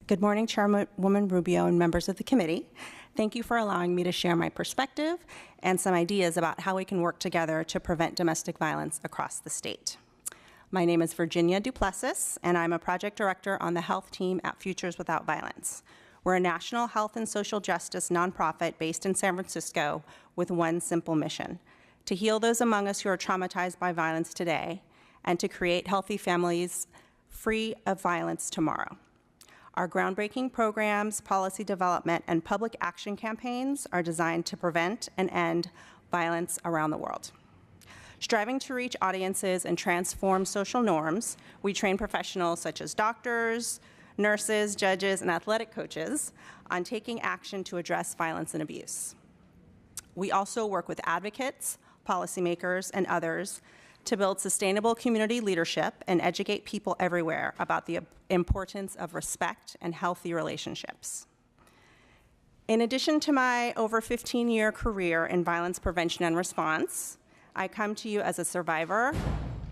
Good morning, Chairwoman Rubio and members of the committee. Thank you for allowing me to share my perspective and some ideas about how we can work together to prevent domestic violence across the state. My name is Virginia Duplessis, and I'm a project director on the health team at Futures Without Violence. We're a national health and social justice nonprofit based in San Francisco with one simple mission: to heal those among us who are traumatized by violence today and to create healthy families free of violence tomorrow. Our groundbreaking programs, policy development, and public action campaigns are designed to prevent and end violence around the world. Striving to reach audiences and transform social norms, we train professionals such as doctors, nurses, judges, and athletic coaches on taking action to address violence and abuse. We also work with advocates, policymakers, and others to build sustainable community leadership and educate people everywhere about the importance of respect and healthy relationships. In addition to my over 15-year career in violence prevention and response, I come to you as a survivor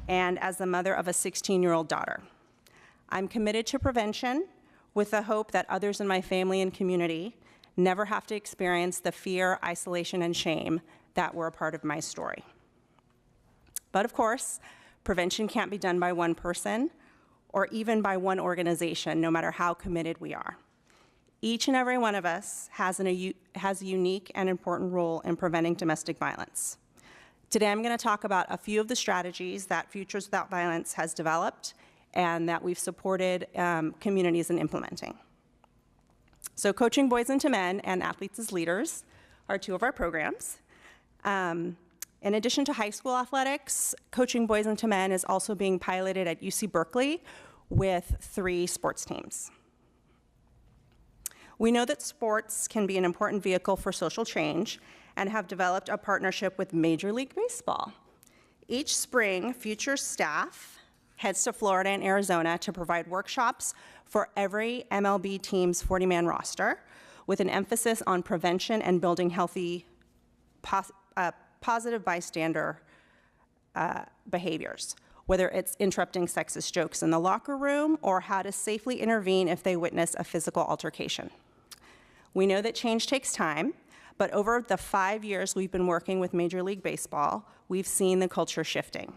and as the mother of a 16-year-old daughter. I'm committed to prevention with the hope that others in my family and community never have to experience the fear, isolation, and shame that were a part of my story. But of course, prevention can't be done by one person or even by one organization, no matter how committed we are. Each and every one of us has a unique and important role in preventing domestic violence. Today, I'm going to talk about a few of the strategies that Futures Without Violence has developed and that we've supported communities in implementing. So coaching boys into men and athletes as leaders are two of our programs. In addition to high school athletics, coaching boys into men is also being piloted at UC Berkeley with 3 sports teams. We know that sports can be an important vehicle for social change and have developed a partnership with Major League Baseball. Each spring, Futures staff heads to Florida and Arizona to provide workshops for every MLB team's 40-man roster with an emphasis on prevention and building healthy positive bystander behaviors, whether it's interrupting sexist jokes in the locker room or how to safely intervene if they witness a physical altercation. We know that change takes time, but over the 5 years we've been working with Major League Baseball, we've seen the culture shifting.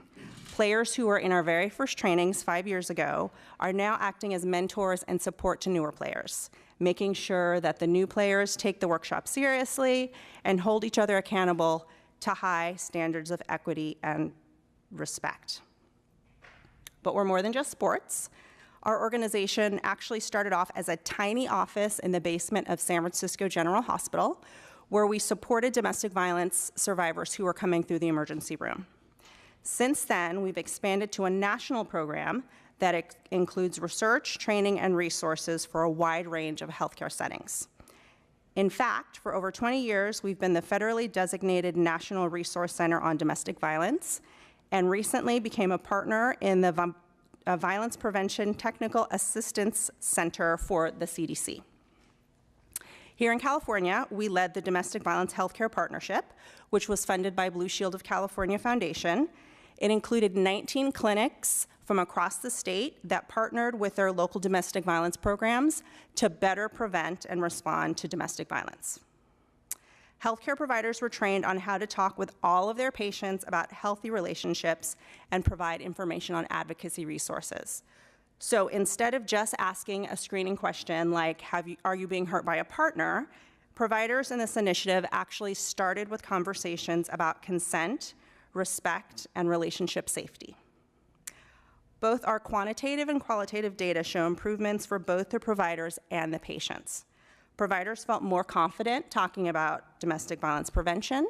Players who were in our very first trainings 5 years ago are now acting as mentors and support to newer players, making sure that the new players take the workshop seriously and hold each other accountable to high standards of equity and respect. But we're more than just sports. Our organization actually started off as a tiny office in the basement of San Francisco General Hospital, where we supported domestic violence survivors who were coming through the emergency room. Since then, we've expanded to a national program that includes research, training, and resources for a wide range of healthcare settings. In fact, for over 20 years, we've been the federally designated National Resource Center on Domestic Violence, and recently became a partner in the Violence Prevention Technical Assistance Center for the CDC. Here in California, we led the Domestic Violence Healthcare Partnership, which was funded by Blue Shield of California Foundation. It included 19 clinics from across the state that partnered with their local domestic violence programs to better prevent and respond to domestic violence. Healthcare providers were trained on how to talk with all of their patients about healthy relationships and provide information on advocacy resources. So instead of just asking a screening question like, are you being hurt by a partner, providers in this initiative actually started with conversations about consent, respect, and relationship safety. Both our quantitative and qualitative data show improvements for both the providers and the patients. Providers felt more confident talking about domestic violence prevention,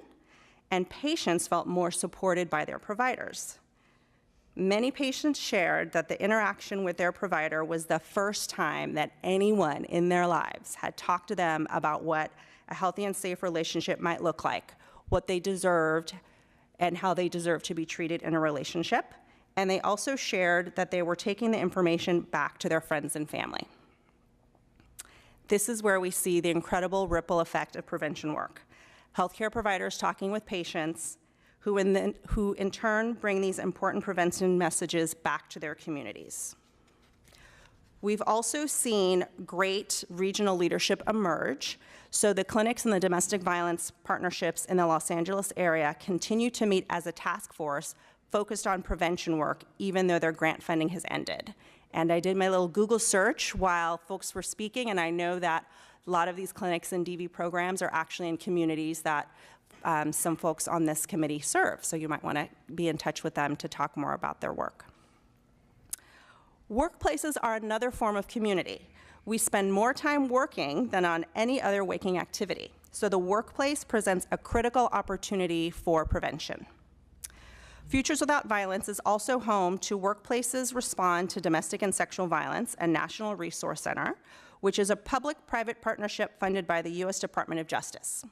and patients felt more supported by their providers. Many patients shared that the interaction with their provider was the first time that anyone in their lives had talked to them about what a healthy and safe relationship might look like, what they deserved, and how they deserved to be treated in a relationship. And they also shared that they were taking the information back to their friends and family. This is where we see the incredible ripple effect of prevention work. Healthcare providers talking with patients who in turn bring these important prevention messages back to their communities. We've also seen great regional leadership emerge. So the clinics and the domestic violence partnerships in the Los Angeles area continue to meet as a task force focused on prevention work, even though their grant funding has ended. And I did my little Google search while folks were speaking, and I know that a lot of these clinics and DV programs are actually in communities that some folks on this committee serve. So you might want to be in touch with them to talk more about their work. Workplaces are another form of community. We spend more time working than on any other waking activity. So the workplace presents a critical opportunity for prevention. Futures Without Violence is also home to Workplaces Respond to Domestic and Sexual Violence, a National Resource Center, which is a public-private partnership funded by the U.S. Department of Justice.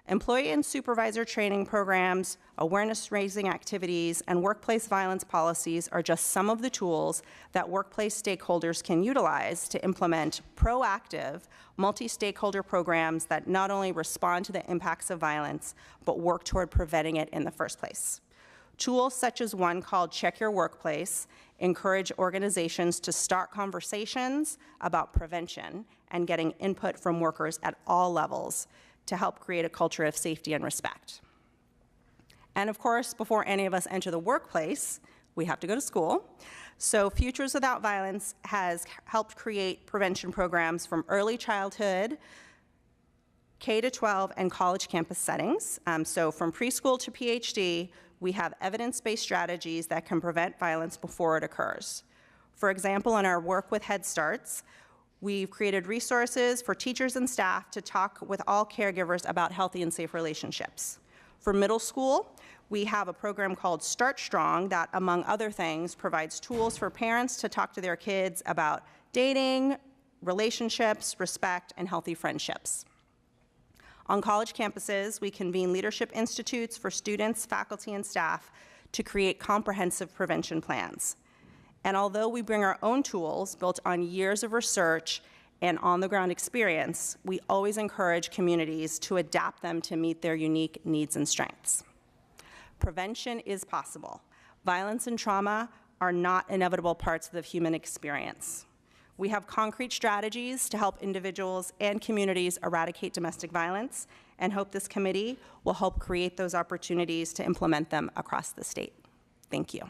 Employee and supervisor training programs, awareness-raising activities, and workplace violence policies are just some of the tools that workplace stakeholders can utilize to implement proactive, multi-stakeholder programs that not only respond to the impacts of violence, but work toward preventing it in the first place. Tools such as one called Check Your Workplace encourage organizations to start conversations about prevention and getting input from workers at all levels to help create a culture of safety and respect. And of course, before any of us enter the workplace, we have to go to school. So Futures Without Violence has helped create prevention programs from early childhood, K-12, and college campus settings. So from preschool to PhD, we have evidence-based strategies that can prevent violence before it occurs. For example, in our work with Head Starts, we've created resources for teachers and staff to talk with all caregivers about healthy and safe relationships. For middle school, we have a program called Start Strong that, among other things, provides tools for parents to talk to their kids about dating, relationships, respect, and healthy friendships. On college campuses, we convene leadership institutes for students, faculty, and staff to create comprehensive prevention plans. And although we bring our own tools built on years of research and on-the-ground experience, we always encourage communities to adapt them to meet their unique needs and strengths. Prevention is possible. Violence and trauma are not inevitable parts of the human experience. We have concrete strategies to help individuals and communities eradicate domestic violence, and hope this committee will help create those opportunities to implement them across the state. Thank you.